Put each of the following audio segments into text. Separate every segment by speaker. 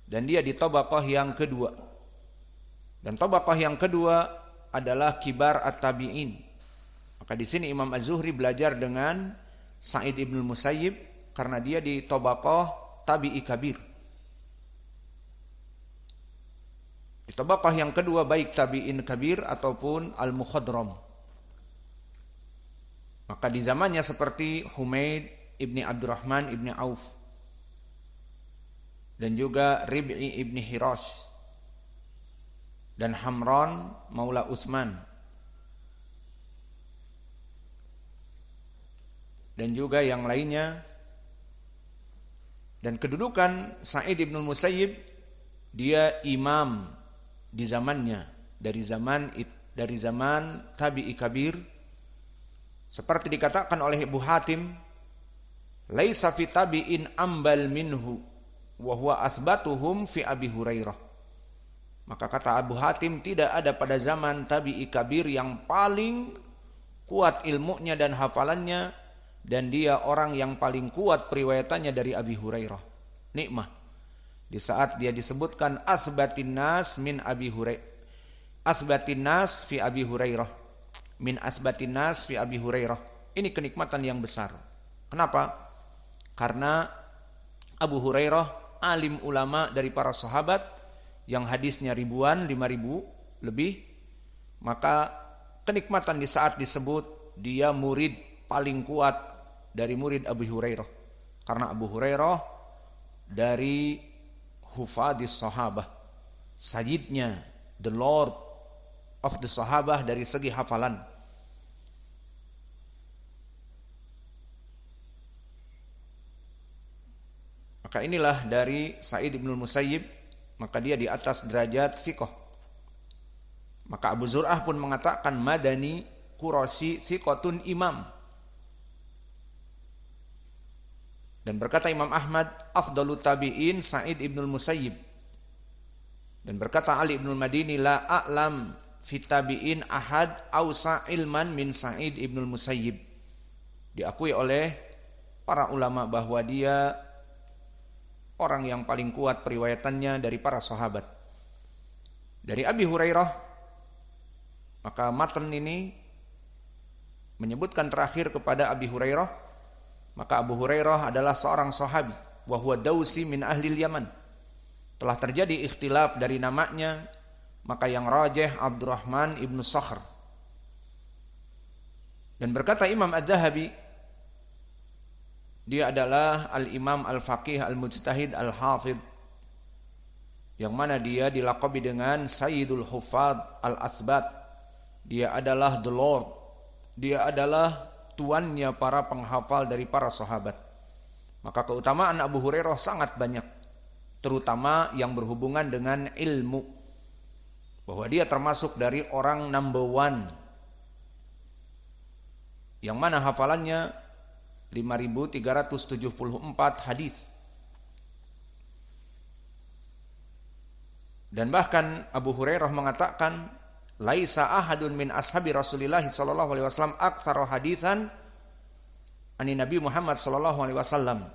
Speaker 1: dan dia di tabaqah yang kedua. Dan tabaqah yang kedua adalah kibar at-tabi'in. Maka di sini Imam Az-Zuhri belajar dengan Sa'id ibn Musayyib karena dia di tabaqah tabi'i kabir. Di tabaqah yang kedua baik tabi'in kabir ataupun al-mukhadram. Maka di zamannya seperti Humaid ibni Abdurrahman ibni Auf dan juga Rib'i ibni Hirash dan Hamran maula Utsman dan juga yang lainnya. Dan kedudukan Sa'id ibn Musayyib, dia imam di zamannya, dari zaman tabi'i kabir, seperti dikatakan oleh Abu Hatim, laisa fi tabi'in ambal minhu wa huwa athbatuhum fi Abi Hurairah. Maka kata Abu Hatim, tidak ada pada zaman tabi'i kabir yang paling kuat ilmunya dan hafalannya, dan dia orang yang paling kuat periwayatannya dari Abi Hurairah. Nikmah. Di saat dia disebutkan asbatin nas min Abi Hurairah, asbatin nas fi Abi Hurairah, min asbatin nas fi Abi Hurairah. Ini kenikmatan yang besar. Kenapa? Karena Abu Hurairah alim ulama dari para sahabat yang hadisnya ribuan, 5.000 lebih. Maka kenikmatan di saat disebut dia murid paling kuat dari murid Abu Hurairah. Karena Abu Hurairah dari hufadis sahabah, sayyidnya, the lord of the sahabah dari segi hafalan. Maka inilah dari Sa'id ibn Musayyib, maka dia di atas derajat thiqah. Maka Abu Zur'ah pun mengatakan Madani Qurashi thiqatun imam. Dan berkata Imam Ahmad, afdalut tabi'in Sa'id ibn Musayyib. Dan berkata Ali ibn Madini, la a'lam fit tabi'in ahad awsa ilman min Sa'id ibn Musayyib. Diakui oleh para ulama bahwa dia orang yang paling kuat periwayatannya dari para sahabat. Dari Abi Hurairah, maka matan ini menyebutkan terakhir kepada Abi Hurairah. Maka Abu Hurairah adalah seorang sahabi, wa huwa Dausi min ahli Yaman. Telah terjadi ikhtilaf dari namanya, maka yang rajih Abdurrahman ibnu Sakhr. Dan berkata Imam Adz-Dzahabi, dia adalah al-imam al-faqih al-mujtahid al-hafidh, yang mana dia dilaqabi dengan Sayyidul Huffaz al-Athbat. Dia adalah the Lord, dia adalah tuannya para penghafal dari para sahabat. Maka keutamaan Abu Hurairah sangat banyak, terutama yang berhubungan dengan ilmu, bahwa dia termasuk dari orang number one, yang mana hafalannya 5.374 hadis. Dan bahkan Abu Hurairah mengatakan, laisa ahadun min ashabi Rasulillah sallallahu alaihi wasallam aktsara haditsan ani Nabi Muhammad sallallahu alaihi wasallam.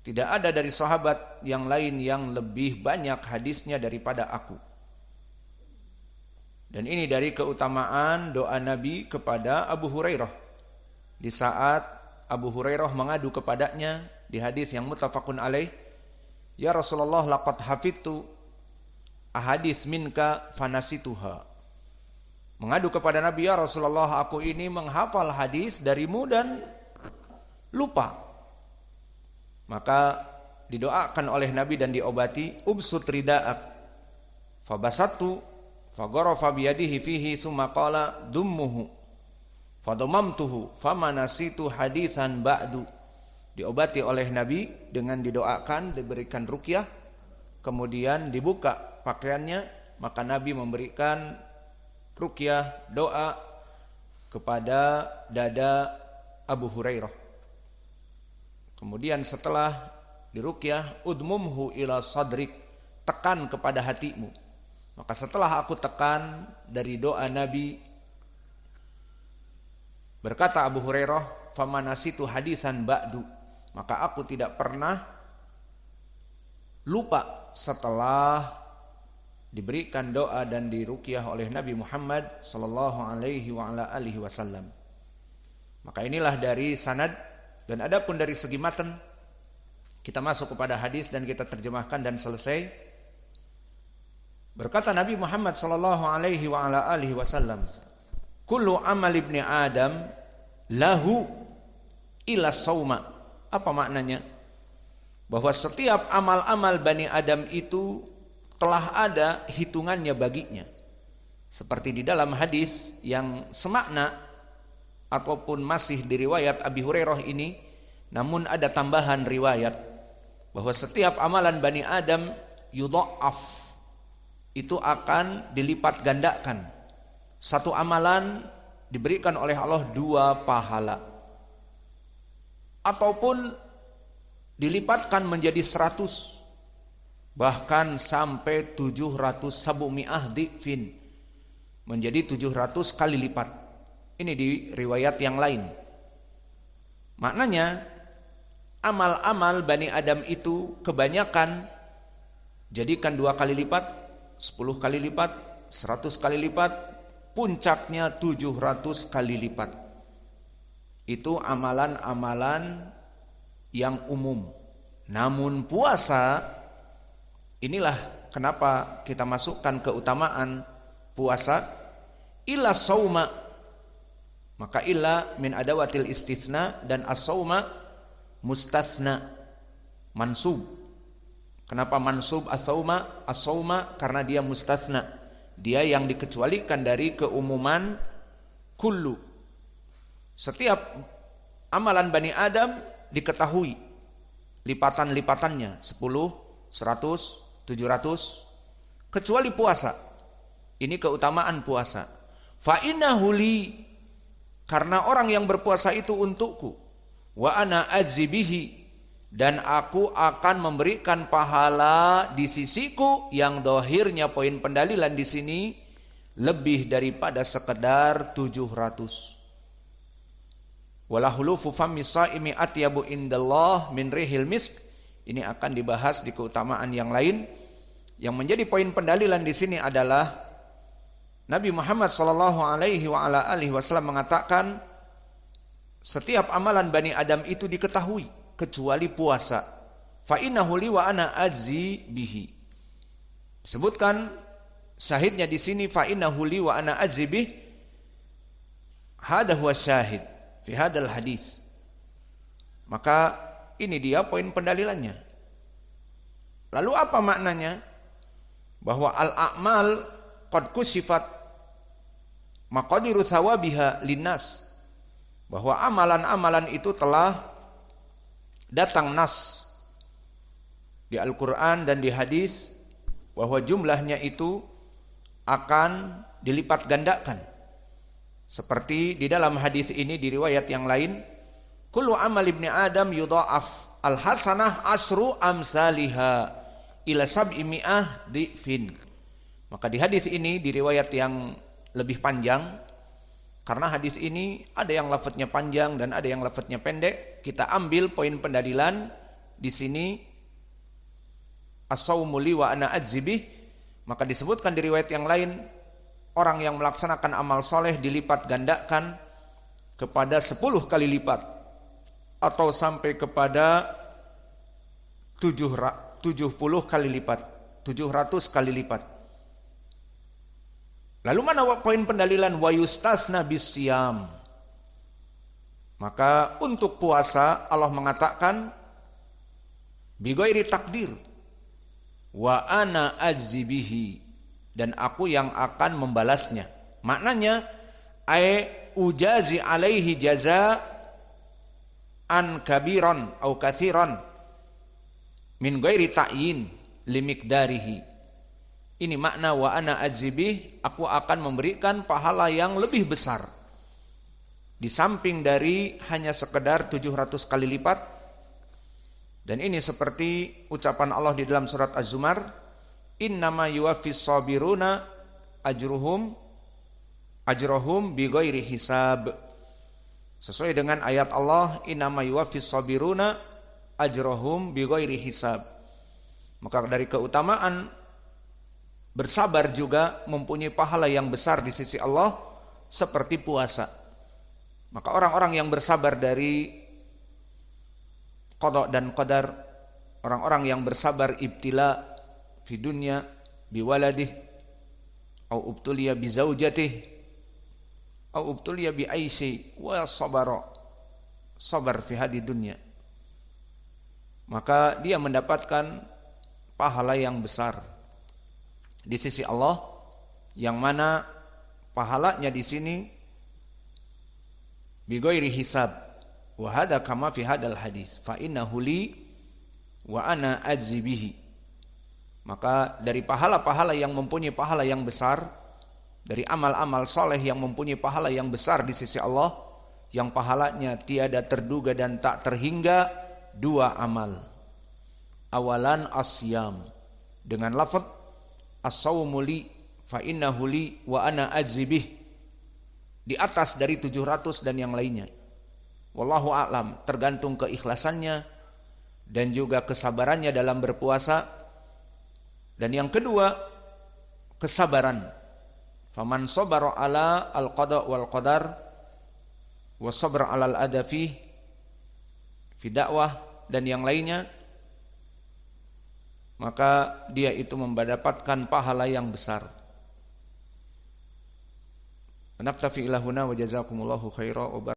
Speaker 1: Tidak ada dari sahabat yang lain yang lebih banyak hadisnya daripada aku. Dan ini dari keutamaan doa Nabi kepada Abu Hurairah di saat Abu Hurairah mengadu kepadanya di hadis yang muttafaqun alaih, ya Rasulullah laqad hafidtu ahadits minka fanasituha. Mengadu kepada Nabi, ya Rasulullah, aku ini menghafal hadis darimu dan lupa. Maka didoakan oleh Nabi dan diobati, ubsut rida'ak fabasattu fagharafa biyadihi fihi tsumma qala dummuhu fadomamtuhu famanasitu haditsan ba'du. Diobati oleh Nabi dengan didoakan, diberikan ruqyah, kemudian dibuka pakaiannya, maka Nabi memberikan ruqyah, doa kepada dada Abu Hurairah. Kemudian setelah diruqyah, udmumhu ila sadrik, tekan kepada hatimu. Maka setelah aku tekan dari doa Nabi, berkata Abu Hurairah, famanasitu hadisan ba'du, maka aku tidak pernah lupa setelah diberikan doa dan diruqyah oleh Nabi Muhammad sallallahu alaihi wa ala alihi wasallam. Maka inilah dari sanad. Dan adapun dari segi matan, kita masuk kepada hadis dan kita terjemahkan dan selesai. Berkata Nabi Muhammad sallallahu alaihi wa ala alihi wasallam, kullu amal ibni Adam lahu illa sauma. Apa maknanya? Bahwa setiap amal-amal Bani Adam itu telah ada hitungannya baginya. Seperti di dalam hadis yang semakna ataupun masih di riwayat Abi Hurairah ini, namun ada tambahan riwayat bahwa setiap amalan Bani Adam yudha'af, itu akan dilipat gandakan. Satu amalan diberikan oleh Allah 2 pahala, ataupun dilipatkan menjadi 100, bahkan sampai 700 sabumi'ah dhifin, menjadi 700 kali lipat. Ini di riwayat yang lain. Maknanya amal-amal Bani Adam itu kebanyakan jadikan 2 kali lipat, 10 kali lipat, 100 kali lipat, puncaknya 700 kali lipat. Itu amalan-amalan yang umum. Namun puasa, inilah kenapa kita masukkan keutamaan puasa. Illa sauma, maka illa min adawatil istithna, dan as-sauma mustathna, mansub. Kenapa mansub as-sauma? As-sauma karena dia mustathna, dia yang dikecualikan dari keumuman kullu. Setiap amalan Bani Adam diketahui lipatan-lipatannya 10, 100, 700, kecuali puasa. Ini keutamaan puasa. Fa innahu li, karena orang yang berpuasa itu untukku. Wa ana ajzi bihi, dan aku akan memberikan pahala di sisiku, yang dohirnya poin pendalilan di sini lebih daripada sekedar 700. Walahulufu fammi shaimi atyabu indallah min rihil misk. Ini akan dibahas di keutamaan yang lain. Yang menjadi poin pendalilan di sini adalah Nabi Muhammad sallallahu alaihi wa ala alihi wasallam mengatakan setiap amalan Bani Adam itu diketahui kecuali puasa. Fa innahu li wa ana ajzi bihi. Sebutkan syahidnya di sini, fa innahu li wa ana ajzi bih. Hada huwa syahid fi hadal hadis. Maka ini dia poin pendalilannya. Lalu apa maknanya? Bahwa al-a'mal qad kusifat maqadiru thawabiha linnas. Bahwa amalan-amalan itu telah datang nas di Al-Quran dan di hadis bahwa jumlahnya itu akan dilipat gandakan. Seperti di dalam hadis ini di riwayat yang lain, kullu amal ibni Adam yudha'af al-hasanah asru amsalihha ila sab'i mi'ah dhifin. Maka di hadis ini di riwayat yang lebih panjang, karena hadis ini ada yang lafadznya panjang dan ada yang lafadznya pendek, kita ambil poin pendalilan di sini as-saumu li wa ana ajzi bih. Maka disebutkan di riwayat yang lain, orang yang melaksanakan amal soleh dilipat gandakan kepada 10 kali lipat atau sampai kepada 70 kali lipat, 700 kali lipat. Lalu mana poin pendalilan? Wa yustathna bisyam. Maka untuk puasa Allah mengatakan bighairi takdir, wa ana ajzi bihi, dan aku yang akan membalasnya. Maknanya ay ujazi alaihi jaza an kabiran au kathiran min ghairi ta'yin limikdarihi. Ini makna wa ana ajzibih, aku akan memberikan pahala yang lebih besar di samping dari hanya sekedar 700 kali lipat. Dan ini seperti ucapan Allah di dalam surat Az-Zumar, innama yuwaffis sabiruna ajruhum bighairi hisab. Sesuai dengan ayat Allah, innama yuwaffis sabiruna ajruhum bighairi hisab. Maka dari keutamaan bersabar juga mempunyai pahala yang besar di sisi Allah seperti puasa. Maka orang-orang yang bersabar dari qada dan qadar, orang-orang yang bersabar ibtila fi dunya biwaladih au ubtuliya bi zaujatih au ubtuliya bi aisy wa sabar fi hadi dunya, maka dia mendapatkan pahala yang besar di sisi Allah, yang mana pahalanya di sini bi ghairi hisab. Wa hada kama fi hadal hadis fa innahu li wa ana ajzi bihi. Maka dari pahala-pahala yang mempunyai pahala yang besar, dari amal-amal soleh yang mempunyai pahala yang besar di sisi Allah, yang pahalanya tiada terduga dan tak terhingga, dua amal. Awalan asyam, dengan lafaz as-sawmu li fa innahu li wa ana ajzi bih, di atas dari 700 dan yang lainnya. Wallahu a'lam, tergantung keikhlasannya dan juga kesabarannya dalam berpuasa. Dan yang kedua, kesabaran. Faman sabara ala al-qada wal qadar wa sabra ala al-adafi fi dakwah dan yang lainnya, maka dia itu mendapatkan pahala yang besar. Naktafi ila huna wa jazakumullahu khairan wa